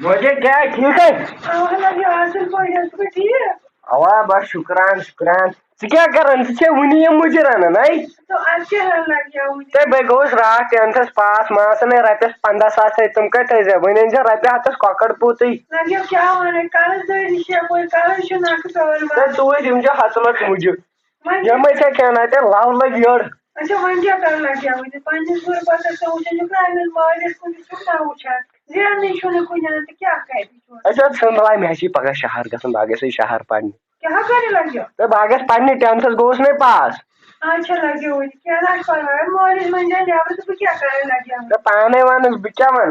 मुझे क्या है ठीक है अवा बस शुक्रान शुक्रान क्या करन वनी मुझे रन बे गोस रात 10th पास मास ने रपस 15,000 तुम कत वन रपे हथस ककड़ पूत तूज हसलट मुझे यम क्या लव लग यड़ संभल मे पगह शहर गसन बह गई शहर पढ़ने बह गस पढ़ने 10th गोस नहीं पास पाने वन बह क्या वन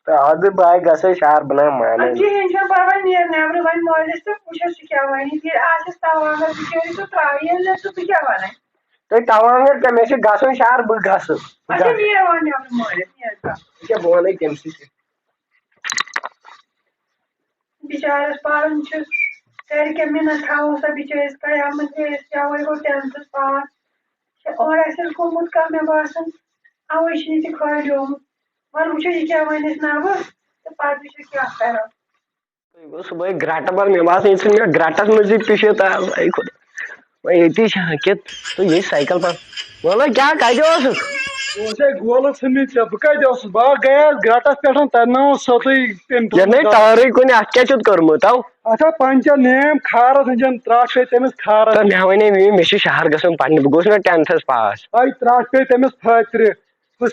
अद बह ग शहर बना माने तवांगर क्या मे गसन शहर बह गस वन तम बिचारस पान कर मिनत थो सा बिचार कयामत तवे गो 10th पास और गोमुत कह मे बासन अवे खलियोमुत वन वो यह क्या वन नव तो पे क्या करो सुबह ग्राटबल मे बासन मे ग्राटस मजी पिशत खुद ये हकित तो ये साइकिल पर बोलो क्या कह गोल बह बह गया ग्राटस पे तन सोत टारे कुन क्या कर्मुत अत पंचर नेम खारस इन त्राश पे तमिस खारस मे वन मे शहर गसन पढ़ने बह गोस 10th पास त्राश पे तमिस फत्र कुछ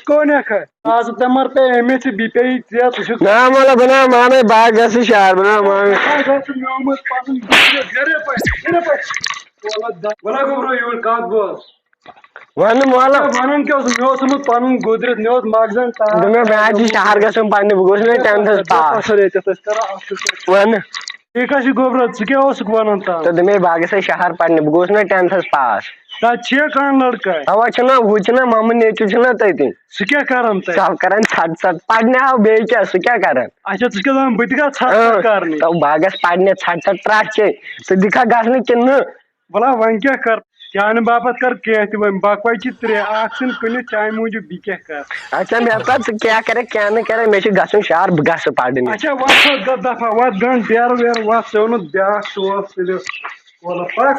आज तमर पे अमिस बी पे ना मतलब बना माने बाग गस शहर बना माने वन मोला वन क्या मे पन गुजरत मे मगजन मैं शहर गसन पढ़ने बह गोस 10th पास वन ठीक गोबर क्या वन तो दमे बह गस शहर पढ़ने बह गोस 10th पास तह लड़का अवा वो ममन नेचु तथि सह क्या कर सब कर छत छत पढ़ने आओ बे क्या सह क्या कर अच्छा बह कर तो बह गस पढ़ने छत छत त्राश चे तो दिखा गसन किन भला वन क्या कर चान बापत कर कह बकवे 3 कुन चाय मूजूब बह क्या कर अच्छा मे पता क्या करे क्या न करे मे गसन शहर बह गस पढ़ने अच्छा वत दफा वत गन डेर वेर वत सोन ब्या टोप तुल पक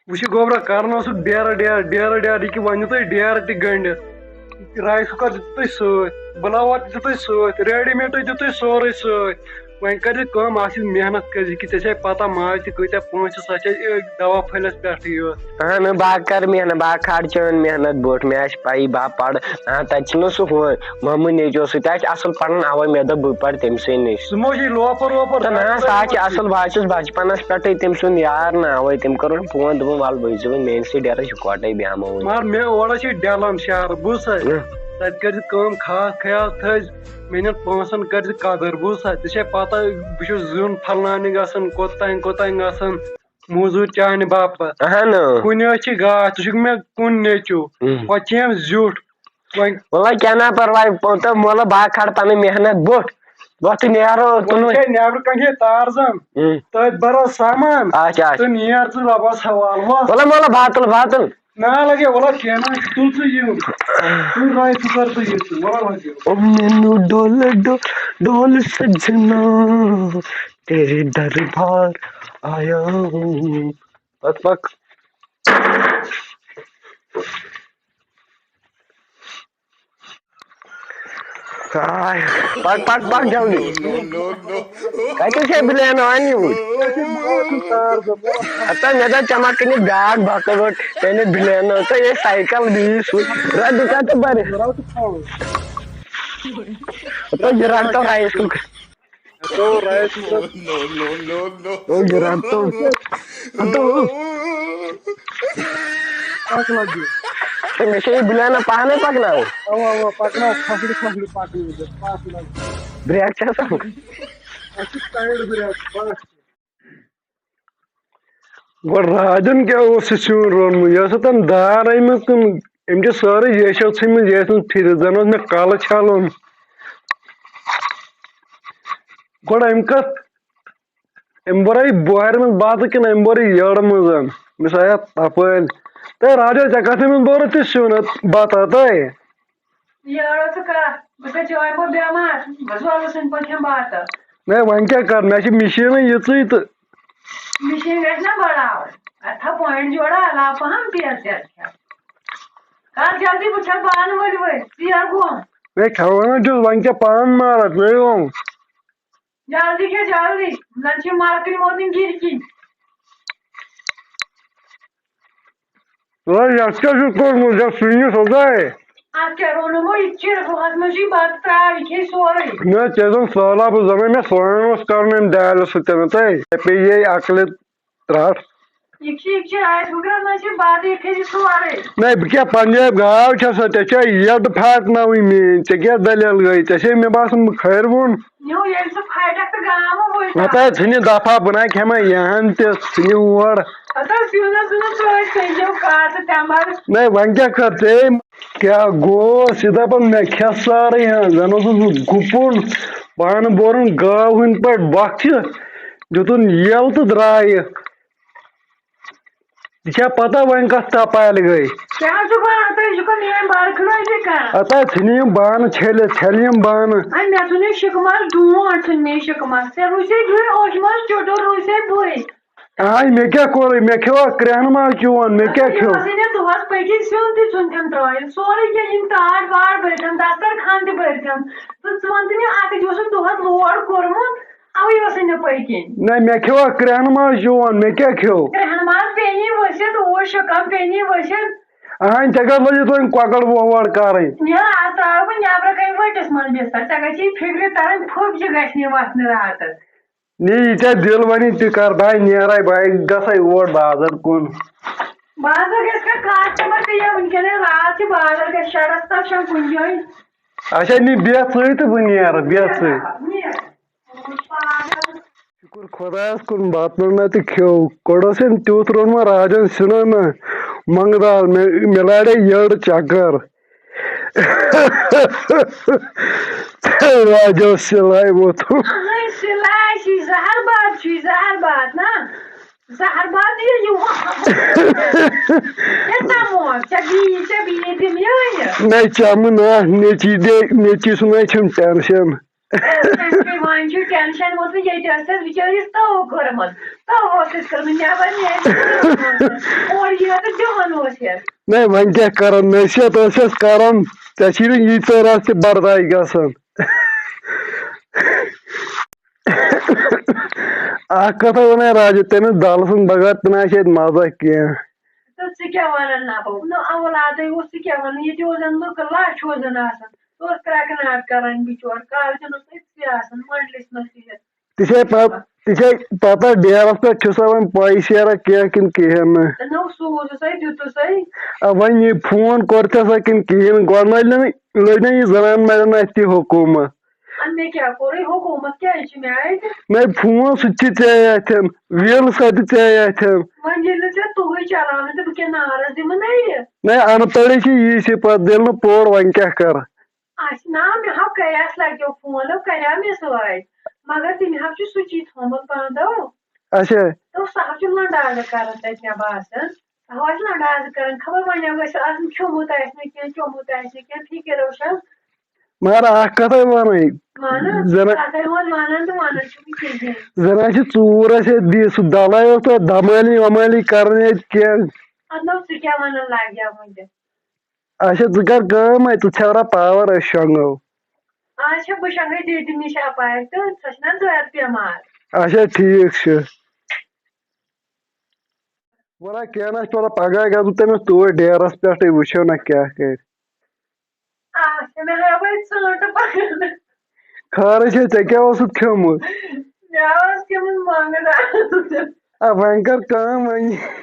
वो गोबर कर डेर डेर डेर डेर यह वन तुम डेर त गंडित राइस कुकर दित बुलावर दित रेडीमेड दित सोरे वन कर मेहनत कर ऐसे पता माज तीत्या पोस दवा फलस पे बह कर मेहनत बह खड़ चन मेहनत बोट मे पाई बह पढ़ तथा सह ममू नेचो सह असल पढ़ान अवे मे दोप बह पढ़ तम नश लोपर वोपर ना सह असल बह बचपनस पे तम सुन यार ना अवे तम कर फोन दोपन वल बज मे डेरस इकटे बेहमो मगर मे और डेलन शहर बुझ तत कर खास ख्याल थज मेन पोसन कर कदर बुझ ऐसे पता बह जुन फलनान गसन कोतान गसन मजूर चान बापत कुन गाय तुक मे कुन नेचू पे जुट वल्ला क्या ना परवाह तो मोला बह खड़ पन मेहनत बोट वत नेरो नबर कन तारजन तथ बरो सामान तो नियर तू रबस हवाल वल्ला मोला बातल बातल ना लगे बोला क्या ना तुल से ये तू राय तू कर तो ये बोला लगे ओ मैनू डोल डोल सजना तेरे दरबार आया हूँ पक पक पक पक पक जल्दी कत बिलन वन मे चमक बैग भक तेने बिलन तो ये साइकिल दी रद्द तो बर तो गिरा तो राइस तो गिरा तो मे बिलन पाने पकना पकना खसड़ी पकना ब्रेक गो राजन क्या सिन रोन यह तम दार अमुक तुम अम सारे येशो थे ये फिर जन मे कल छालन गोड़ अम कत अम बराई बुहार मज बात कि अम बोर यड़ मज मिस आया तपल तो राजा चे कथ बोर तो सुन बात तय मैं वन क्या कर मे मशीन ये तो मशीन गई बढ़ा पॉइंट जोड़ा अलाव पहम कर जल्दी बह बान वल वर गो मैं खवाना जो वन क्या पान मारा नहीं जल्दी क्या जल्दी लंच मार्केट मोदी गिर की मुझे सुनिए सोचा है मैं चेतन साला जमे मैं सोन कर दाल सुन पे ये अकल त्राट नहीं क्या पंजाब गाव यद फाटन मीन क्या दलील गई चे मे बासन खैर वोन पता छे दफा बना खेमा यहाँ ते और नहीं वन क्या करते क्या गो सीधा पन मे खे सारे यहाँ जन गुपुन पान बोरन गाव हंद पे बख दुन यल तो द्राय क्या पता वन कत तपाल गई अता छे बान छल छल बान हाँ मे क्या कोर मे खेवा क्रहन मा चून मे क्या खो सोरे तार वार बरतम दस्तर खान बरतम तो वन लोड कोर्मुत अवे पकिन नहीं मे खेवा क्रहन मा चून मे क्या खो क्रहन माज पेनी वसित ओर शकम पेनी वसित हाँ चे लजित वन ककड़ वोड़ कर त्रा बह नबर कन वटिस मन बिस्तर चे गई फिक्र तरन फुक गि वतन रात नी ये दिल वनी कर भाई नेर भाई गई और बाजार कुन बाजार कस्टमर पे वनकन रात बाजार ग शरस तक कुन जाए अच्छा नी बेह तो बह नेर बेह शुक्र खुदास कुन बात ना तो खो कोड़स तुत रोनमा राजन सुना ना मंगदाल मे लाड़े यड़ चक्कर राजो सिलाई वो तो सिलाई जहर बात ना जहर बात नहीं चम ना नेची सुना टेंशन टेंशन वो बिचार तव कर्म तव नहीं वन क्या कर नसीहत कर यीत रात बर्दाश्त गसान कथा वन राजा तेन दाल सुन बगैर तना मजा कह क्या वन ना अवलाद क्या वन ये लुक लश क्रकनाट कर बिचोर कॉलेजन मंडलिस नसीहत ते पता डेरस पे वन पै शेरा कह कि कहें नो सूज दुस वन ये फोन कोर कि कहें गोल लग ना ये जनान मरन अत हुकूमत मे क्या कोर हुकूमत क्या नहीं फोन सह व्हील सत वन ये तुह चलान तो बह नारस दिम नहीं अनपढ़ यी पे दिल न पोड़ वन क्या कर ना मे हाव कयास लगे फोन क्या मे सत मगर तम हाव सुची थोमुत बंदो अच्छा तो सह लंडाज कर मे बासान सह लंडाज कर खबर वन चोमुत चोमुत फिक्र मगर कथा वन जना चूर दी सह दल तो दमाली वमाली कर क्या वन लगे वन अच्छा ज कर तू छवरा पावर शंगो आज बह शंगे दीदी नश अपार तो सह दर बेमार अच्छा ठीक वरा क्या ना थोड़ा पगह गु तमिस तोर डेरस पे वो ना क्या कर खार े क्या खमुत वन कर